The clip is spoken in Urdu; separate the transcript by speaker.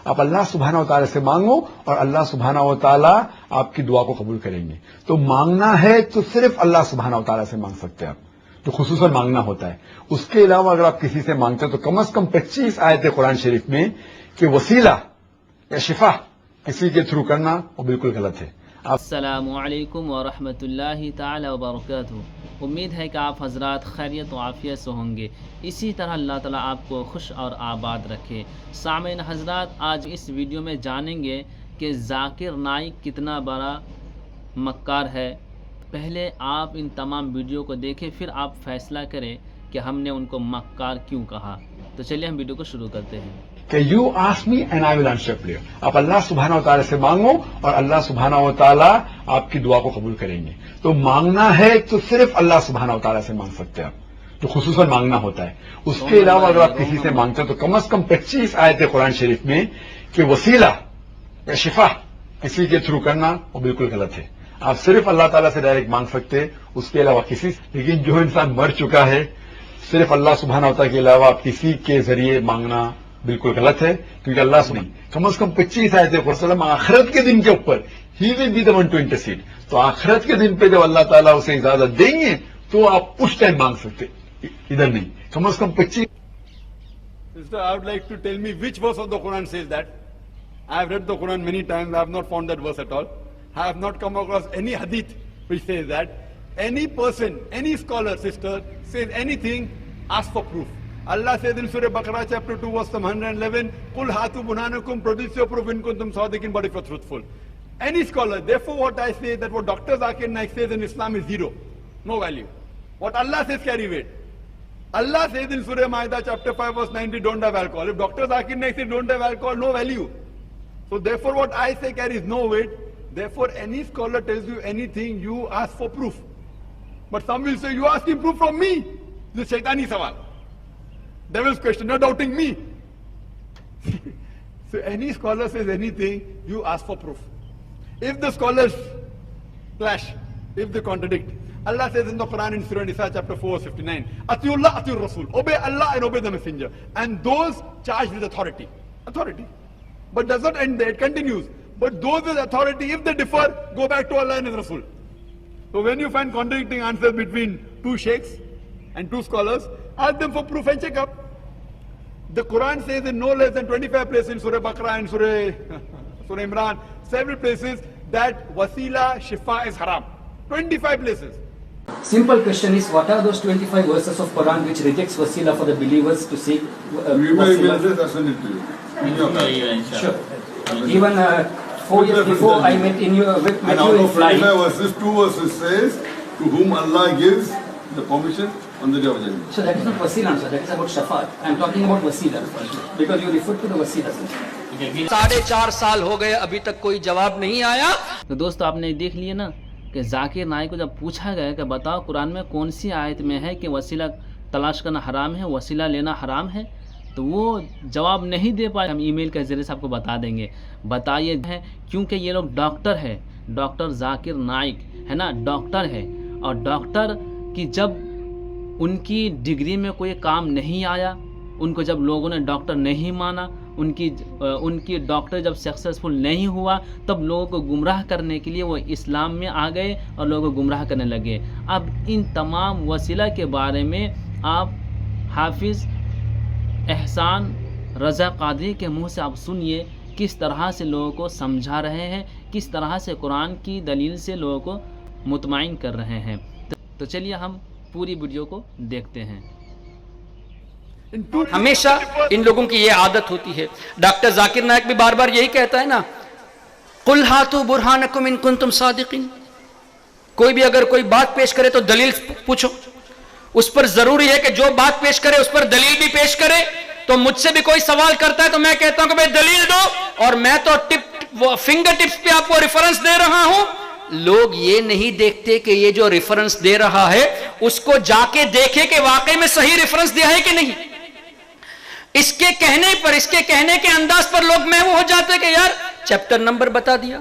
Speaker 1: آپ اللہ سبحانہ و تعالیٰ سے مانگو اور اللہ سبحانہ و تعالیٰ آپ کی دعا کو قبول کریں گے. تو مانگنا ہے تو صرف اللہ سبحانہ و تعالیٰ سے مانگ سکتے ہیں آپ، جو خصوصاً مانگنا ہوتا ہے. اس کے علاوہ اگر آپ کسی سے مانگتے ہیں تو کم از کم 25 آیت قرآن شریف میں کہ وسیلہ یا شفا کسی کے تھرو کرنا وہ بالکل غلط ہے.
Speaker 2: السلام علیکم ورحمۃ اللہ تعالی وبرکاتہ. امید ہے کہ آپ حضرات خیریت و عافیت سے ہوں گے. اسی طرح اللہ تعالیٰ آپ کو خوش اور آباد رکھے. سامعین حضرات، آج اس ویڈیو میں جانیں گے کہ ذاکر نائک کتنا بڑا مکار ہے. پہلے آپ ان تمام ویڈیو کو دیکھیں، پھر آپ فیصلہ کریں کہ ہم نے ان کو مکار کیوں کہا. تو چلیے ہم ویڈیو کو شروع کرتے ہیں.
Speaker 1: کہ you ask me and I will answer for you. آپ اللہ سبحانہ و تعالیٰ سے مانگو اور اللہ سبحانہ و تعالیٰ آپ کی دعا کو قبول کریں گے. تو مانگنا ہے تو صرف اللہ سبحانہ و تعالیٰ سے مانگ سکتے ہیں آپ، جو خصوصاً مانگنا ہوتا ہے. اس کے علاوہ اگر آپ کسی سے مانگتے ہیں تو کم از کم 25 آیت قرآن شریف میں کہ وسیلہ یا شفا کسی کے تھرو کرنا وہ بالکل غلط ہے. آپ صرف اللہ تعالیٰ سے ڈائریکٹ مانگ سکتے، اس کے علاوہ کسی سے. لیکن جو انسان مر چکا ہے، صرف اللہ سبحانہ و تعالیٰ کے علاوہ آپ کسی کے ذریعے مانگنا بالکل غلط ہے، کیونکہ اللہ سے نہیں. کم از کم 25 آیت قرآن آخرت کے دن کے اوپر ہی will be the one to intercede. تو آخرت کے دن پہ جب اللہ تعالیٰ اسے اجازت دیں گے تو آپ اس ٹائم مانگ سکتے، ادھر نہیں. کم از کم 25.
Speaker 3: Sister, I would like to tell me which verse of the Quran says that. I have read the Quran many times. I have not found that verse at all. I have not come across any hadith which says that. Any person, any scholar, sister, says anything, ask for proof. Allah says in Surah Baqarah chapter 2 verse 111, Qul hatu bunanakum, produce your proof in kuntum sadiqin, but if you're truthful. Any scholar. Therefore what I say that what Dr. Zakir Naik says in Islam is zero. No value. What Allah says carry weight. Allah says in Surah Ma'idah chapter 5 verse 90, don't have alcohol. If Dr. Zakir Naik says don't have alcohol, no value. So therefore what I say carries no weight. Therefore any scholar tells you anything, you ask for proof. But some will say, you asking proof from me. This is shaitani sawal. Devil's question, you're doubting me. So any scholar says anything, you ask for proof. If the scholars clash, if they contradict, Allah says in the Quran in Surah Nisa chapter 4 verse 59, Atiullah, Atiur Rasul, obey Allah and obey the messenger. And those charged with authority. Authority. But does not end there, it continues. But those with authority, if they differ, go back to Allah and His Rasul. So when you find contradicting answers between two sheikhs and two scholars, ask them for proof and check up. The Quran says in no less than 25 places in Surah Baqarah and Surah Imran, several places that wasila, shifa is haram. 25 places.
Speaker 4: Simple question is, what are those 25 verses of Quran which rejects wasila for the believers to seek wasila? Sure. Even 4 years before I met in you in flying.
Speaker 5: 25 verses, 2 verses says, to whom Allah gives the permission on the day of judgment.
Speaker 4: So that is not wasila, sir. That is about shafaat. I am talking about wasila because you referred to the wasila.
Speaker 6: 4.5 سال ہو گئے ابھی تک کوئی جواب نہیں آیا.
Speaker 2: تو دوستو آپ نے دیکھ لیے نا کہ ذاکر نائک کو جب پوچھا گیا کہ بتاؤ قرآن میں کون سی آیت میں ہے کہ وسیلہ تلاش کرنا حرام ہے، وسیلہ لینا حرام ہے، تو وہ جواب نہیں دے پائے. ہم ای میل کے ذریعے سے آپ کو بتا دیں گے. بتائیے ہے کیونکہ یہ لوگ ڈاکٹر ہے، ڈاکٹر ذاکر نائک ہے نا، ڈاکٹر ہے. اور ڈاکٹر کی جب ان کی ڈگری میں کوئی کام نہیں آیا، ان کو جب لوگوں نے ڈاکٹر نہیں مانا، ان کی ڈاکٹر جب سکسیسفل نہیں ہوا، تب لوگوں کو گمراہ کرنے کے لیے وہ اسلام میں آ گئے اور لوگوں کو گمراہ کرنے لگے. اب ان تمام وسیلہ کے بارے میں آپ حافظ احسان رضا قادری کے منہ سے آپ سنیے کس طرح سے لوگوں کو سمجھا رہے ہیں، کس طرح سے قرآن کی دلیل سے لوگوں کو مطمئن کر رہے ہیں. تو چلیے ہم پوری ویڈیو کو دیکھتے ہیں.
Speaker 6: ہمیشہ ان لوگوں کی یہ عادت ہوتی ہے. ڈاکٹر ذاکر نائک بھی بار بار یہی کہتا ہے نا، قُلْ هَاتُوا بُرْهَانَكُمْ إِن كُنتُمْ صَادِقِينَ. کوئی بھی اگر کوئی بات پیش کرے تو دلیل پوچھو. اس پر ضروری ہے کہ جو بات پیش کرے اس پر دلیل بھی پیش کرے. تو مجھ سے بھی کوئی سوال کرتا ہے تو میں کہتا ہوں کہ بھئی دلیل دو، اور میں تو فنگر ٹپس پہ آپ کو ریفرنس دے رہا ہوں. لوگ یہ نہیں دیکھتے کہ یہ جو ریفرنس دے رہا ہے اس کو جا کے دیکھے کہ واقعی میں صحیح ریفرنس دیا ہے کہ نہیں. اس کے کہنے پر، اس کے کہنے کے انداز پر لوگ محو ہو جاتے کہ یار چیپٹر نمبر بتا دیا،